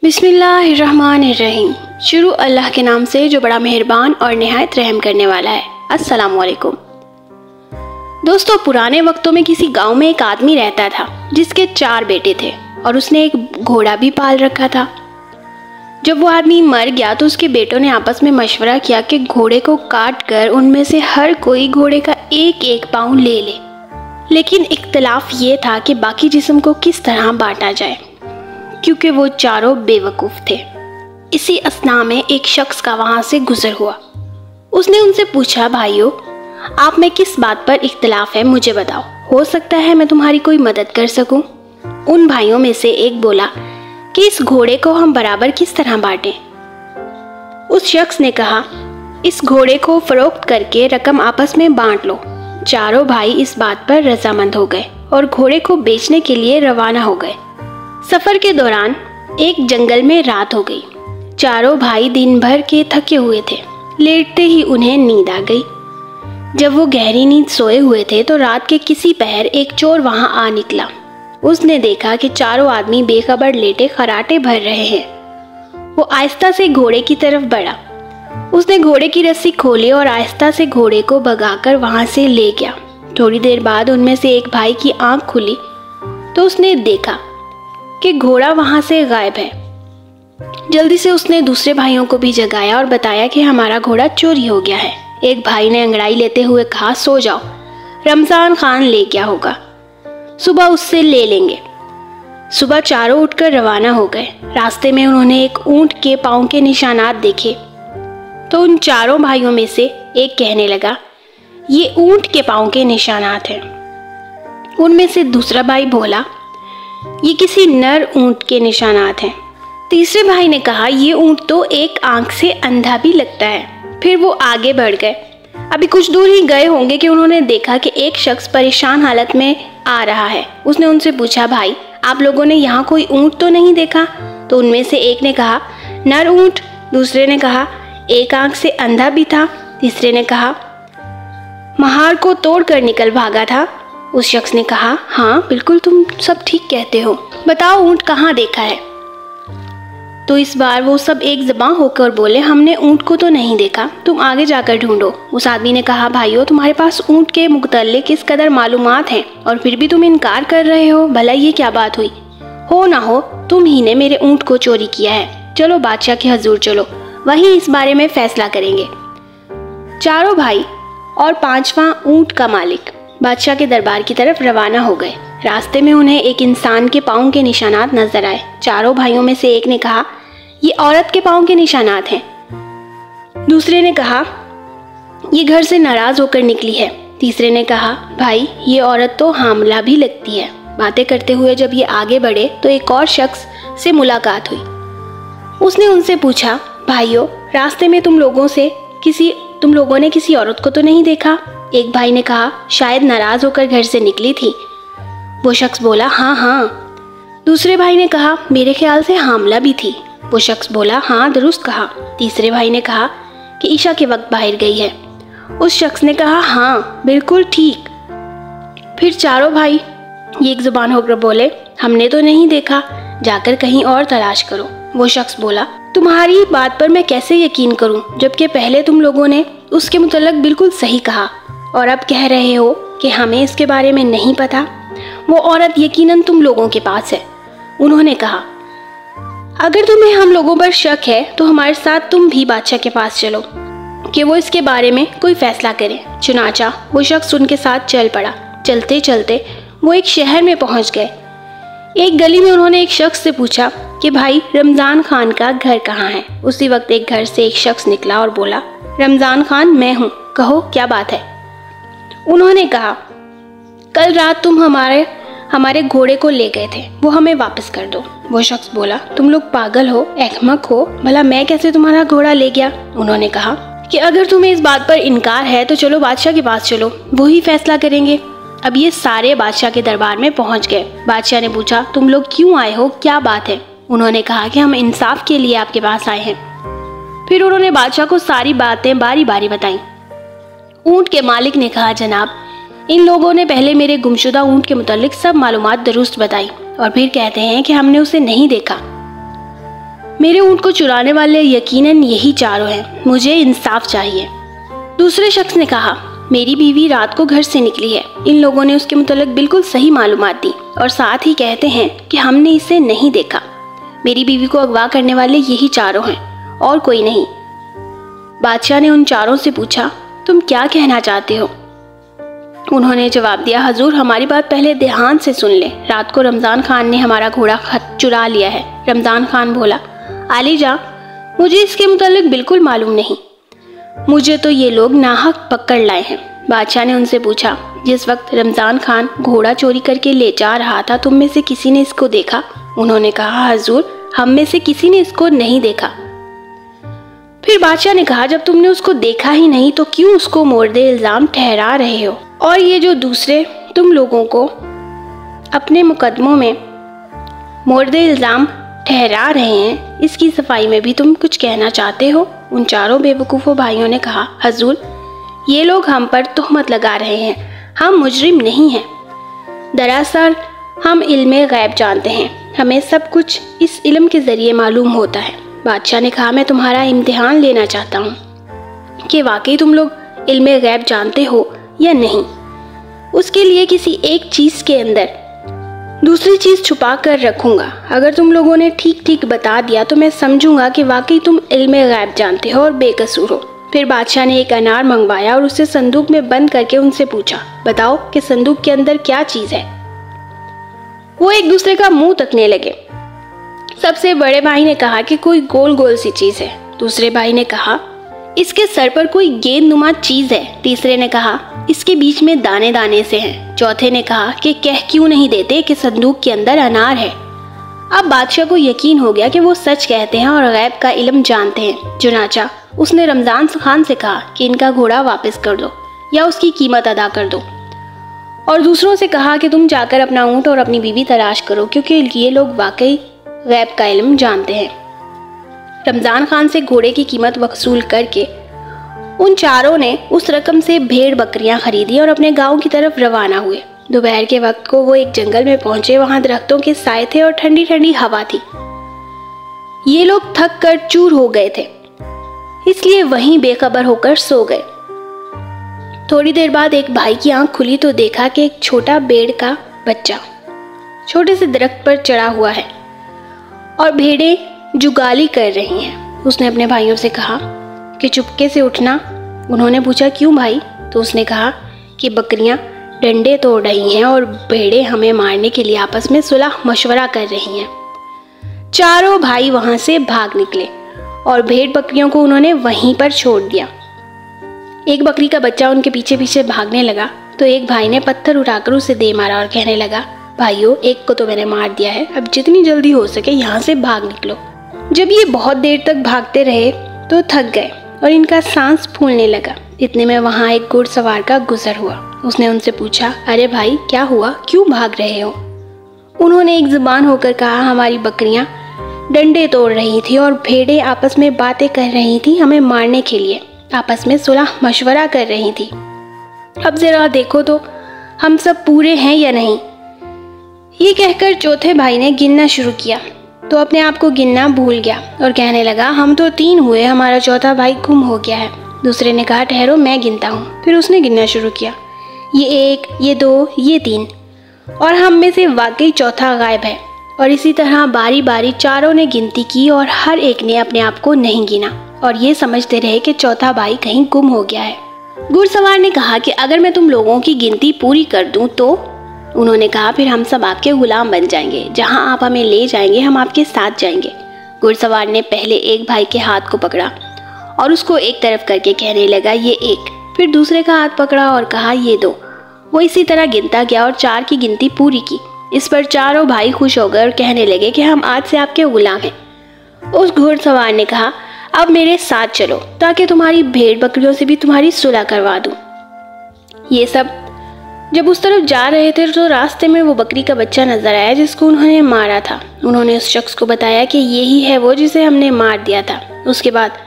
बिस्मिल्लाहिर्रहमानिर्रहीम। शुरू अल्लाह के नाम से जो बड़ा मेहरबान और निहायत रहम करने वाला है। अस्सलाम वालेकुम। दोस्तों, पुराने वक्तों में किसी गांव में एक आदमी रहता था जिसके 4 बेटे थे और उसने एक घोड़ा भी पाल रखा था। जब वो आदमी मर गया तो उसके बेटों ने आपस में मशवरा किया कि घोड़े को काट कर उनमें से हर कोई घोड़े का एक एक पाँव ले ले। लेकिन इख्तलाफ ये था कि बाकी जिस्म को किस तरह बांटा जाए, क्योंकि वो चारों बेवकूफ़ थे। इसी असना में एक शख्स का वहाँ से गुजर हुआ। उसने उनसे पूछा, भाइयों, आप में किस बात पर इख्तलाफ है, मुझे बताओ, हो सकता है मैं तुम्हारी कोई मदद कर सकूं। उन भाइयों में से एक बोला कि इस घोड़े को हम बराबर किस तरह बांटें। उस शख्स ने कहा, इस घोड़े को फरोख्त करके रकम आपस में बांट लो। चारों भाई इस बात पर रजामंद हो गए और घोड़े को बेचने के लिए रवाना हो गए। सफर के दौरान एक जंगल में रात हो गई। चारों भाई दिन भर के थके हुए थे। लेटते ही उन्हें नींद आ गई। जब वो गहरी नींद सोए हुए थे तो रात के किसी पहर एक चोर वहां आ निकला। उसने देखा कि चारों आदमी बेखबर लेटे खराटे भर रहे हैं। वो आहिस्ता से घोड़े की तरफ बढ़ा। उसने घोड़े की रस्सी खोली और आहिस्ता से घोड़े को भगाकर वहां से ले गया। थोड़ी देर बाद उनमें से एक भाई की आंख खुली तो उसने देखा कि घोड़ा वहां से गायब है। जल्दी से उसने दूसरे भाइयों को भी जगाया और बताया कि हमारा घोड़ा चोरी हो गया है। एक भाई ने अंगड़ाई लेते हुए कहा, सो जाओ, रमजान खान ले गया होगा, सुबह उससे ले लेंगे। सुबह चारों उठकर रवाना हो गए। रास्ते में उन्होंने एक ऊंट के पाँव के निशानात देखे तो उन चारों भाइयों में से एक कहने लगा, ये ऊंट के पाँव के निशानात हैं। उनमें से दूसरा भाई बोला, ये किसी नर ऊंट के निशानात हैं। तीसरे भाई ने कहा, ये ऊंट तो एक आंख से अंधा भी लगता है। फिर वो आगे बढ़ गए। अभी कुछ दूर ही गए होंगे कि उन्होंने देखा कि एक शख्स परेशान हालत में आ रहा है। उसने उनसे पूछा, भाई, आप लोगों ने यहाँ कोई ऊंट तो नहीं देखा? तो उनमें से एक ने कहा, नर ऊंट। दूसरे ने कहा, एक आंख से अंधा भी था। तीसरे ने कहा, महार को तोड़ कर निकल भागा था। उस शख्स ने कहा, हाँ बिल्कुल, तुम सब ठीक कहते हो, बताओ ऊंट कहाँ देखा है? तो इस बार वो सब एक ज़बान होकर बोले, हमने ऊंट को तो नहीं देखा, तुम आगे जाकर ढूंढो। उस आदमी ने कहा, भाइयों, तुम्हारे पास ऊंट के मुतल्लिक किस कदर मालूमात हैं और फिर भी तुम इनकार कर रहे हो। भला ये क्या बात हुई? हो ना हो तुम ही ने मेरे ऊंट को चोरी किया है। चलो बादशाह के हजूर चलो, वही इस बारे में फैसला करेंगे। चारों भाई और 5वां ऊंट का मालिक बादशाह के दरबार की तरफ रवाना हो गए। रास्ते में उन्हें एक इंसान के पाँव के निशानात नजर आए। चारों भाइयों में से एक ने कहा, ये औरत के पाँव के निशानात हैं। दूसरे ने कहा, ये घर से नाराज होकर निकली है। तीसरे ने कहा, भाई, ये औरत तो हामला भी लगती है। बातें करते हुए जब ये आगे बढ़े तो एक और शख्स से मुलाकात हुई। उसने उनसे पूछा, भाइयों, रास्ते में तुम लोगों ने किसी औरत को तो नहीं देखा? एक भाई ने कहा, शायद नाराज होकर घर से निकली थी। वो शख्स बोला, हाँ। दूसरे भाई ने कहा, मेरे ख्याल से हामला भी थी। वो शख्स बोला, हाँ दुरुस्त कहा। तीसरे भाई ने कहा कि ईशा के वक्त बाहर गई है। उस शख्स ने कहा, हाँ बिल्कुल ठीक। फिर चारों भाई एक जुबान होकर बोले, हमने तो नहीं देखा, जाकर कहीं और तलाश करो। वो शख्स बोला, तुम्हारी बात पर मैं कैसे यकीन करूं, जबकि पहले तुम लोगों ने उसके मुतल्लिक बिल्कुल सही कहा और अब कह रहे हो कि हमें इसके बारे में नहीं पता। वो औरत यकीनन तुम लोगों के पास है। उन्होंने कहा, अगर तुम्हें हम लोगों पर शक है तो हमारे साथ तुम भी बादशाह के पास चलो कि वो इसके बारे में कोई फैसला करे। चुनाचा वो शख्स उनके साथ चल पड़ा। चलते चलते वो एक शहर में पहुंच गए। एक गली में उन्होंने एक शख्स से पूछा कि भाई, रमजान खान का घर कहाँ है? उसी वक्त एक घर से एक शख्स निकला और बोला, रमजान खान मैं हूँ, कहो क्या बात है? उन्होंने कहा, कल रात तुम हमारे घोड़े को ले गए थे, वो हमें वापस कर दो। वो शख्स बोला, तुम लोग पागल हो, अहमक हो, भला मैं कैसे तुम्हारा घोड़ा ले गया? उन्होंने कहा कि अगर तुम्हें इस बात पर इनकार है तो चलो बादशाह के पास चलो, वो ही फैसला करेंगे। अब ये सारे बादशाह के दरबार में पहुंच गए। बादशाह ने पूछा, तुम लोग क्यों आए हो, क्या बात है? उन्होंने कहा कि हम इंसाफ के लिए आपके पास आए हैं। फिर उन्होंने बादशाह को सारी बातें बारी बारी बताई। ऊंट के मालिक ने कहा, जनाब, इन लोगों ने पहले मेरे गुमशुदा ऊंट के मुतालिक सब मालूमात दुरुस्त बताई और फिर कहते हैं कि हमने उसे नहीं देखा। मेरे ऊंट को चुराने वाले यकीनन यही चारों हैं, मुझे इंसाफ चाहिए। दूसरे शख्स ने कहा, मेरी बीवी रात को घर से निकली है। इन लोगों ने उसके मुतालिक बिल्कुल सही मालूमात दी और साथ ही कहते हैं कि हमने इसे नहीं देखा। मेरी बीवी को अगवा करने वाले यही चारों हैं और कोई नहीं। बादशाह ने उन चारों से पूछा, तुम क्या कहना चाहते हो? उन्होंने जवाब दिया, हजूर हमारी बात पहले ध्यान से सुन ले। रात को रमजान खान ने हमारा घोड़ा चुरा लिया है। रमजान खान बोला, आलीजा मुझे इसके मुतालिक बिल्कुल मालूम नहीं, मुझे तो ये लोग नाहक पकड़ लाए हैं। बादशाह ने उनसे पूछा, जिस वक्त रमजान खान घोड़ा चोरी करके ले जा रहा था तुम में से किसी ने इसको देखा? उन्होंने कहा, हजूर हम में से किसी ने इसको नहीं देखा। फिर बादशाह ने कहा, जब तुमने उसको देखा ही नहीं तो क्यों उसको मोर्दे इल्जाम ठहरा रहे हो? और ये जो दूसरे तुम लोगों को अपने मुकदमों में मोर्दे इल्जाम ठहरा रहे हैं, इसकी सफाई में भी तुम कुछ कहना चाहते हो? उन चारों बेवकूफ़ों भाइयों ने कहा, हजूर ये लोग हम पर तोहमत लगा रहे हैं, हम मुजरिम नहीं हैं। दरअसल हम इल्मे गैब जानते हैं, हमें सब कुछ इस इल्म के ज़रिए मालूम होता है। बादशाह ने कहा, मैं तुम्हारा इम्तिहान लेना चाहता हूँ कि वाकई तुम लोग इल्मे गैब जानते हो या नहीं। उसके लिए किसी एक चीज़ के अंदर दूसरी चीज़ छुपा कर रखूँगा। अगर तुम लोगों ने ठीक ठीक बता दिया तो मैं समझूंगा कि वाकई तुम इल्मे गैब जानते हो और बेकसूर हो। फिर बादशाह ने एक अनार मंगवाया और उसे संदूक में बंद करके उनसे पूछा, बताओ कि संदूक के अंदर क्या चीज़ है? वो एक दूसरे का मुंह तकने लगे। सबसे बड़े भाई ने कहा कि कोई गोल गोल सी चीज़ है। दूसरे भाई ने कहा, इसके सर पर कोई गेंदनुमा चीज़ है। तीसरे ने कहा, इसके बीच में दाने दाने से हैं। चौथे ने कहा कि कह क्यों नहीं देते कि संदूक के अंदर अनार है। अब बादशाह को यकीन हो गया कि वो सच कहते हैं और गैब का इल्म जानते हैं। चुनाचा उसने रमजान खान से कहा कि इनका घोड़ा वापस कर दो या उसकी कीमत अदा कर दो, और दूसरों से कहा कि तुम जाकर अपना ऊँट और अपनी बीवी तलाश करो, क्योंकि ये लोग वाकई गैब का इल्म जानते हैं। रमजान खान से घोड़े की कीमत वसूल करके उन चारों ने उस रकम से भेड़ बकरियां खरीदी और अपने गांव की तरफ रवाना हुए। दोपहर के वक्त को वो एक जंगल में पहुंचे। वहां दरख्तों के साए थे और ठंडी ठंडी हवा थी। ये लोग थक कर चूर हो गए थे, इसलिए वहीं बेखबर होकर सो गए। थोड़ी देर बाद एक भाई की आंख खुली तो देखा कि एक छोटा भेड़ का बच्चा छोटे से दरख्त पर चढ़ा हुआ है और भेड़ें जुगाली कर रही हैं। उसने अपने भाइयों से कहा कि चुपके से उठना। उन्होंने पूछा, क्यों भाई? तो उसने कहा कि बकरियां डंडे तोड़ रही हैं और भेड़ें हमें मारने के लिए आपस में सुलह मशवरा कर रही हैं। चारों भाई वहां से भाग निकले और भेड़ बकरियों को उन्होंने वहीं पर छोड़ दिया। एक बकरी का बच्चा उनके पीछे पीछे भागने लगा तो एक भाई ने पत्थर उठाकर उसे दे मारा और कहने लगा, भाइयों एक को तो मैंने मार दिया है, अब जितनी जल्दी हो सके यहाँ से भाग निकलो। जब ये बहुत देर तक भागते रहे तो थक गए और इनका सांस फूलने लगा। इतने में वहाँ एक घुड़सवार का गुजर हुआ। उसने उनसे पूछा, अरे भाई क्या हुआ, क्यों भाग रहे हो? उन्होंने एक जुबान होकर कहा, हमारी बकरियां डंडे तोड़ रही थी और भेड़ें आपस में बातें कर रही थी, हमें मारने के लिए आपस में सुलह मशवरा कर रही थी। अब जरा देखो तो हम सब पूरे हैं या नहीं। ये कहकर चौथे भाई ने गिनना शुरू किया तो अपने आप को गिनना भूल गया और कहने लगा, हम तो 3 हुए, हमारा चौथा भाई गुम हो गया है। दूसरे ने कहा, ठहरो मैं गिनता हूँ। फिर उसने गिनना शुरू किया, ये 1, ये 2, ये 3, और हम में से वाकई चौथा गायब है। और इसी तरह बारी बारी चारों ने गिनती की और हर एक ने अपने आप को नहीं गिना और ये समझते रहे कि चौथा भाई कहीं गुम हो गया है। घुड़सवार ने कहा कि अगर मैं तुम लोगों की गिनती पूरी कर दूं तो? उन्होंने कहा, फिर हम सब आपके गुलाम बन जाएंगे, जहां आप हमें ले जाएंगे हम आपके साथ जाएंगे। घुड़सवार ने पहले एक भाई के हाथ को पकड़ा और उसको एक तरफ करके कहने लगा, ये 1। फिर दूसरे का हाथ पकड़ा और कहा, ये 2। वो इसी तरह गिनता गया और 4 की गिनती पूरी की। इस पर चारों भाई खुश हो गए और कहने लगे कि हम आज से आपके गुलाम हैं। उस घुड़सवार ने कहा, अब मेरे साथ चलो ताकि तुम्हारी भेड़ बकरियों से भी तुम्हारी सुलह करवा दूं। ये सब जब उस तरफ जा रहे थे तो रास्ते में वो बकरी का बच्चा नजर आया जिसको उन्होंने मारा था। उन्होंने उस शख्स को बताया कि यही है वो जिसे हमने मार दिया था। उसके बाद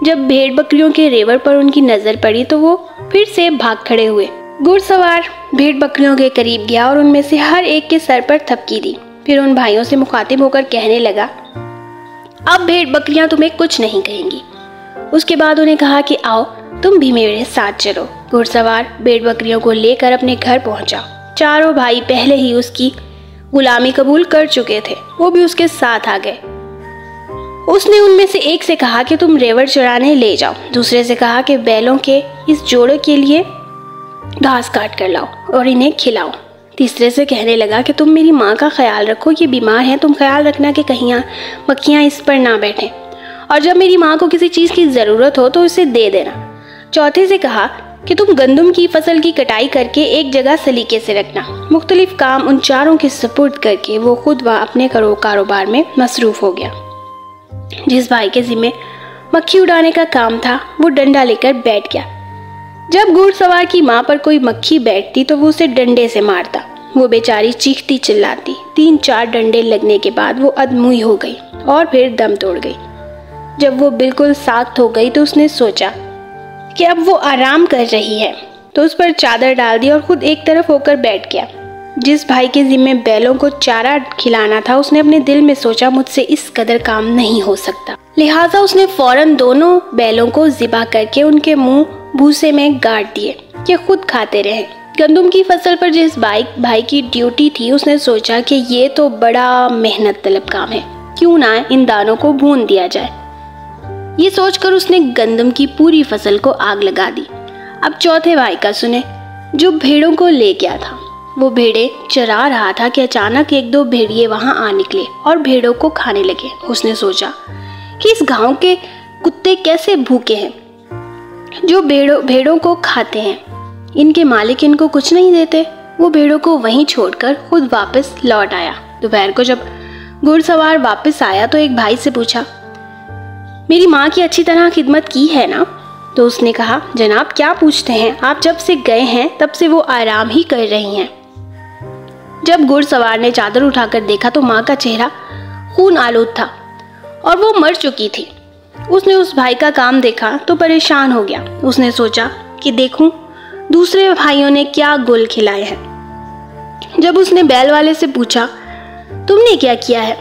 जब भेड़ बकरियों के रेवड़ पर उनकी नजर पड़ी तो वो फिर से भाग खड़े हुए। घुड़सवार भेड़ बकरियों के करीब गया और उनमें से हर एक के सर पर थपकी दी। फिर उन भाइयों से मुखातिब होकर कहने लगा, अब भेड़ बकरियां तुम्हें कुछ नहीं कहेंगी। उसके बाद उन्हें कहा कि आओ तुम भी मेरे साथ चलो। घुड़सवार भेड़ बकरियों को लेकर अपने घर पहुंचा। चारों भाई पहले ही उसकी गुलामी कबूल कर चुके थे, वो भी उसके साथ आ गए। उसने उनमें से एक से कहा कि तुम रेवड़ चराने ले जाओ, दूसरे से कहा कि बैलों के इस जोड़े के लिए घास काट कर लाओ और इन्हें खिलाओ। तीसरे से कहने लगा कि तुम मेरी माँ का ख्याल रखो, ये बीमार है, तुम ख्याल रखना कि कहीं मक्खियाँ इस पर ना बैठें, और जब मेरी माँ को किसी चीज़ की ज़रूरत हो तो इसे दे देना। चौथे से कहा कि तुम गंदम की फसल की कटाई करके एक जगह सलीके से रखना। मुख्तलिफ काम उन चारों के सुपुर्द करके वो खुद व अपने कारोबार में मसरूफ़ हो गया। जिस भाई के जिम्मे मक्खी उड़ाने का काम था वो डंडा लेकर बैठ गया। जब घुड़सवार की माँ पर कोई मक्खी बैठती तो वो उसे डंडे से मारता। वो बेचारी चीखती चिल्लाती। 3-4 डंडे लगने के बाद वो अधमुई हो गई और फिर दम तोड़ गई। जब वो बिल्कुल साख्त हो गई तो उसने सोचा कि अब वो आराम कर रही है, तो उस पर चादर डाल दी और खुद एक तरफ होकर बैठ गया। जिस भाई के जिम्मे बैलों को चारा खिलाना था उसने अपने दिल में सोचा मुझसे इस कदर काम नहीं हो सकता। लिहाजा उसने फौरन दोनों बैलों को ज़िबा करके उनके मुंह भूसे में गाड़ दिए कि खुद खाते रहे। गंदम की फसल पर जिस भाई की ड्यूटी थी उसने सोचा कि ये तो बड़ा मेहनत तलब काम है, क्यों ना इन दानों को भून दिया जाए। ये सोचकर उसने गंदम की पूरी फसल को आग लगा दी। अब चौथे भाई का सुने, जो भेड़ों को ले गया था। वो भेड़े चरा रहा था कि अचानक 1-2 भेड़िए वहां आ निकले और भेड़ों को खाने लगे। उसने सोचा कि इस गांव के कुत्ते कैसे भूखे हैं जो भेड़ों को खाते हैं, इनके मालिक इनको कुछ नहीं देते। वो भेड़ों को वहीं छोड़कर खुद वापस लौट आया। दोपहर को जब घुड़सवार वापस आया तो एक भाई से पूछा, मेरी माँ की अच्छी तरह खिदमत की है ना? तो उसने कहा, जनाब क्या पूछते हैं, आप जब से गए हैं तब से वो आराम ही कर रही हैं। जब घुड़सवार ने चादर उठाकर देखा तो माँ का चेहरा खून आलूद था और वो मर चुकी थी। उसने उस भाई का काम देखा तो परेशान हो गया। उसने सोचा कि देखूं दूसरे भाइयों ने क्या गुल खिलाए हैं। जब उसने बैल वाले से पूछा, तुमने क्या किया है?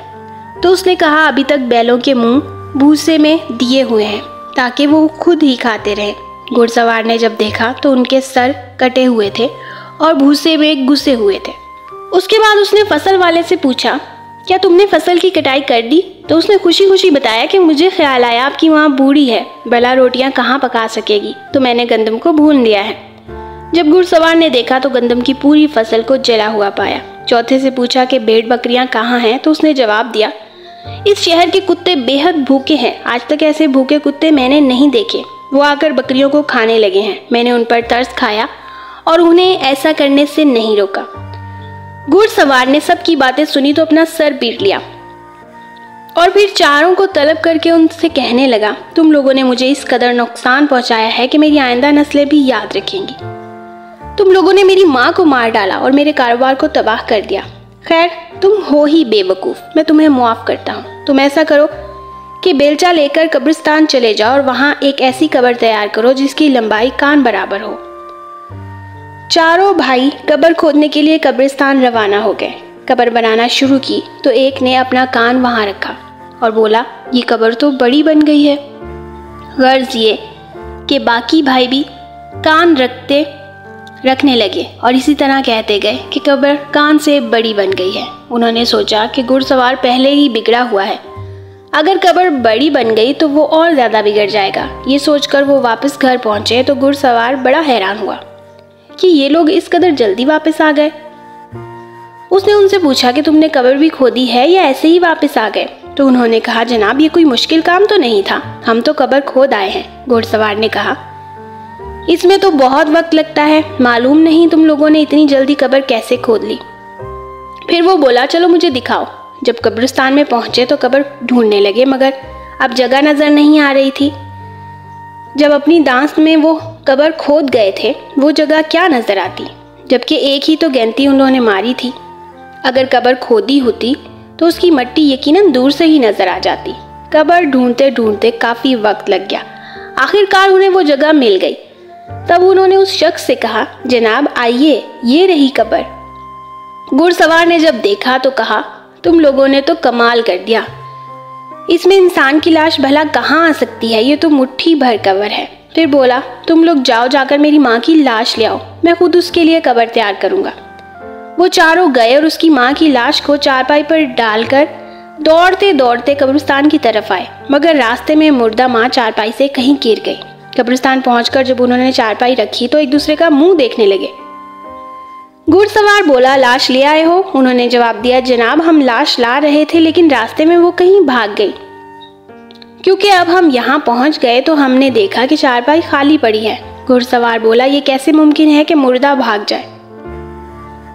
तो उसने कहा, अभी तक बैलों के मुंह भूसे में दिए हुए हैं ताकि वो खुद ही खाते रहे। घुड़सवार ने जब देखा तो उनके सर कटे हुए थे और भूसे में घुसे हुए थे। उसके बाद उसने फसल वाले से पूछा, क्या तुमने फसल की कटाई कर दी? तो उसने खुशी खुशी बताया कि मुझे ख्याल आया आपकी माँ बूढ़ी है, भला रोटियां कहाँ पका सकेगी, तो मैंने गंदम को भून लिया है। जब घुड़सवार ने देखा तो गंदम की पूरी फसल को जला हुआ पाया। चौथे से पूछा कि भेड़ बकरियां कहाँ हैं? तो उसने जवाब दिया, इस शहर के कुत्ते बेहद भूखे हैं, आज तक ऐसे भूखे कुत्ते मैंने नहीं देखे। वो आकर बकरियों को खाने लगे हैं। मैंने उन पर तरस खाया और उन्हें ऐसा करने से नहीं रोका। घुड़सवार ने सबकी बातें सुनी तो अपना सर पीट लिया और फिर चारों को तलब करके उनसे कहने लगा, तुम लोगों ने मुझे इस कदर नुकसान पहुंचाया है कि मेरी आइंदा नस्लें भी याद रखेंगी। तुम लोगों ने मेरी माँ को मार डाला और मेरे कारोबार को तबाह कर दिया। खैर तुम हो ही बेवकूफ़, मैं तुम्हें मुआफ़ करता हूँ। तुम ऐसा करो कि बेलचा लेकर कब्रिस्तान चले जाओ और वहाँ एक ऐसी कब्र तैयार करो जिसकी लंबाई कान बराबर हो। चारों भाई कब्र खोदने के लिए कब्रिस्तान रवाना हो गए। कब्र बनाना शुरू की तो एक ने अपना कान वहाँ रखा और बोला, ये कब्र तो बड़ी बन गई है। गर्ज ये कि बाकी भाई भी कान रखने लगे और इसी तरह कहते गए कि कब्र कान से बड़ी बन गई है। उन्होंने सोचा कि घुड़सवार पहले ही बिगड़ा हुआ है, अगर कब्र बड़ी बन गई तो वो और ज़्यादा बिगड़ जाएगा। ये सोचकर वो वापस घर पहुंचे तो घुड़सवार बड़ा हैरान हुआ कि ये लोग इस कदर जल्दी वापस आ गए। उसने उनसे पूछा कि तुमने कब्र भी खोदी है या ऐसे ही वापस आ गए? तो उन्होंने कहा, जनाब ये कोई मुश्किल काम तो नहीं था, हम तो कब्र खोद आए हैं। घुड़सवार ने कहा, इसमें तो बहुत वक्त लगता है, मालूम नहीं तुम लोगों ने इतनी जल्दी कब्र कैसे खोद ली। फिर वो बोला, चलो मुझे दिखाओ। जब कब्रिस्तान में पहुंचे तो कब्र ढूंढने लगे मगर अब जगह नजर नहीं आ रही थी। जब अपनी दांत में वो कब्र खोद गए थे वो जगह क्या नजर आती, जबकि एक ही तो गेंती उन्होंने मारी थी। अगर कब्र खोदी होती तो उसकी मट्टी यकीनन दूर से ही नजर आ जाती। कब्र ढूंढते ढूंढते काफी वक्त लग गया। आखिरकार उन्हें वो जगह मिल गई। तब उन्होंने उस शख्स से कहा, जनाब आइए, ये रही कब्र। घुड़सवार ने जब देखा तो कहा, तुम लोगों ने तो कमाल कर दिया, इसमें इंसान की लाश भला कहाँ आ सकती है, ये तो मुट्ठी भर कब्र है। फिर बोला, तुम लोग जाओ, जाकर मेरी माँ की लाश ले आओ, मैं खुद उसके लिए कब्र तैयार करूंगा। वो चारों गए और उसकी माँ की लाश को चारपाई पर डालकर दौड़ते दौड़ते कब्रिस्तान की तरफ आए, मगर रास्ते में मुर्दा माँ चारपाई से कहीं गिर गई। कब्रिस्तान पहुंचकर जब उन्होंने चारपाई रखी तो एक दूसरे का मुंह देखने लगे। घुड़सवार बोला, लाश ले आए हो? उन्होंने जवाब दिया, जनाब हम लाश ला रहे थे, लेकिन रास्ते में वो कहीं भाग गई। क्योंकि अब हम यहाँ पहुँच गए तो हमने देखा कि चारपाई खाली पड़ी है। घुड़सवार बोला, ये कैसे मुमकिन है कि मुर्दा भाग जाए?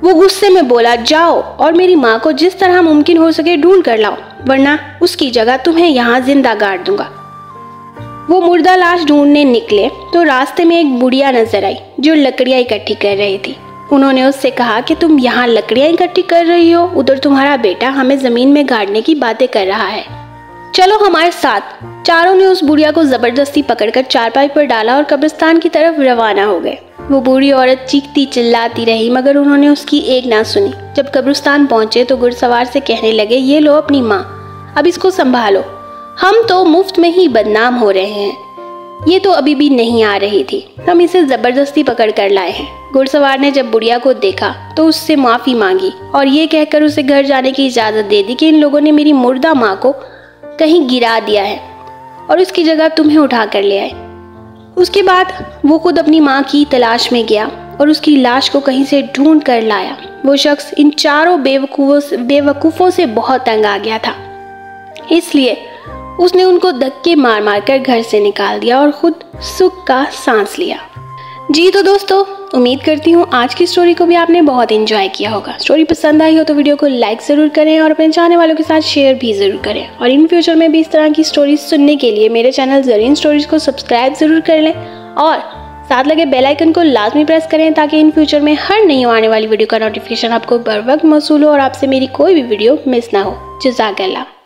वो गुस्से में बोला, जाओ और मेरी माँ को जिस तरह मुमकिन हो सके ढूंढ कर लाओ, वरना उसकी जगह तुम्हें यहाँ जिंदा गाड़ दूंगा। वो मुर्दा लाश ढूंढने निकले तो रास्ते में एक बुढ़िया नजर आई जो लकड़ियाँ इकट्ठी कर रही थी। उन्होंने उससे कहा कि तुम यहाँ लकड़ियाँ इकट्ठी कर रही हो, उधर तुम्हारा बेटा हमें जमीन में गाड़ने की बातें कर रहा है, चलो हमारे साथ। चारों ने उस बुढ़िया को जबरदस्ती पकड़कर चारपाई पर डाला और कब्रिस्तान की तरफ रवाना हो गए। वो बूढ़ी औरत चीखती चिल्लाती रही, मगर उन्होंने उसकी एक ना सुनी। जब कब्रिस्तान पहुंचे तो घुड़सवार से कहने लगे, ये लो अपनी माँ, अब इसको संभालो, हम तो मुफ्त में ही बदनाम हो रहे हैं। ये तो अभी भी नहीं आ रही थी, हम इसे जबरदस्ती पकड़ कर लाए हैं। घुड़सवार ने जब बुढ़िया को देखा तो उससे माफी मांगी और ये कहकर उसे घर जाने की इजाजत दे दी कि इन लोगों ने मेरी मुर्दा माँ को कहीं गिरा दिया है और उसकी जगह तुम्हें उठा कर ले आए। उसके बाद वो खुद अपनी माँ की तलाश में गया और उसकी लाश को कहीं से ढूंढ कर लाया। वो शख्स इन चारों बेवकूफ़ों से बहुत तंग आ गया था, इसलिए उसने उनको धक्के मार मार कर घर से निकाल दिया और खुद सुख का सांस लिया। जी तो दोस्तों, उम्मीद करती हूँ आज की स्टोरी को भी आपने बहुत एंजॉय किया होगा। स्टोरी पसंद आई हो तो वीडियो को लाइक ज़रूर करें और अपने चाहने वालों के साथ शेयर भी ज़रूर करें। और इन फ्यूचर में भी इस तरह की स्टोरीज सुनने के लिए मेरे चैनल ज़रीन स्टोरीज को सब्सक्राइब ज़रूर कर लें और साथ लगे बेल आइकन को लाजमी प्रेस करें ताकि इन फ्यूचर में हर नई आने वाली वीडियो का नोटिफिकेशन आपको बर वक्त मौसूल हो और आपसे मेरी कोई भी वीडियो मिस ना हो। जज़ाकल्लाह।